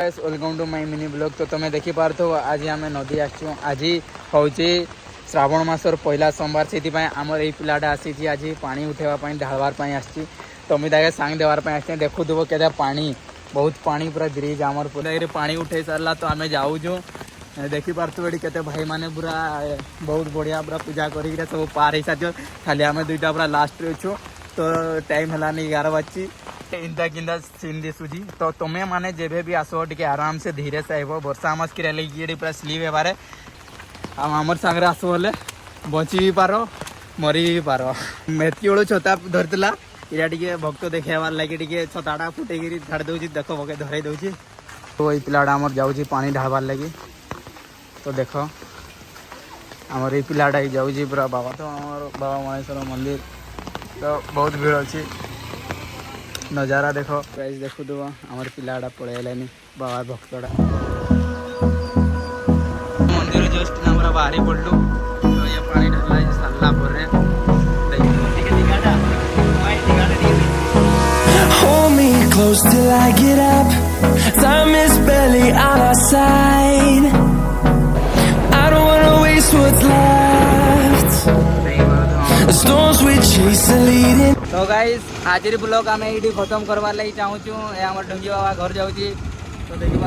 Welcome to my mini blog. तो तुम्हें देखी पार्थ आज आम नदी आसचु। आज हूँ श्रावण मासर पहला सोमवार से आमर ये पिलाटा आसी आज पानी उठेवाई ढालवार आसी। तो मुझे सांग देवार आसी देखुव के पानी बहुत पानी पूरा ब्रिज आमर पूरा पानी उठे सारा। तो आम जाऊँ देखी पार्थ ये के भाई मैंने पूरा बहुत बढ़िया पूरा पूजा कर सब पार हो सारी। खाली आम दुईटा पूरा लास्ट अच्छु। तो टाइम है 11 बजे इंदा किंदा सीन दिशुची। तो तुम्हें माने जेबे भी आसो टे आराम से धीरे से आइब। वर्षा मस्क लगे पूरा स्लीप हेबारे आमर सांगे आसो बोले बची भी पार मरी भी पार। मेतकी बड़ो छता धरला इरा टे भक्त देखेबार लगे टे छताटा फुटेक छाड़ दूसरी देख भगे धरई दूसरी। तो ये पिलाटा आमर जाऊँगी पानी ढाबार लगी। तो देख आमर ये पिलाटा जाऊँगी पूरा बाबा। तो आमर बाबा महेश्वर मंदिर तो बहुत भीड़ अच्छी नजारा देखो प्राइस देखु देव आमर पिलाटा पलैलानी बाबा भक्तटा मंदिर जस्ट ना बाहरी पड़लु। तो ये पानी ढाला सारा पर Hold me close till I get up. Time is barely on our side. I don't wanna waste what's left. The storms we chase are leading. तो गाइस आज ब्लॉग आम ये खत्म करवार लगी चाहूँ। ये आम ढंगी बाबा घर जाऊँगी। तो देखिए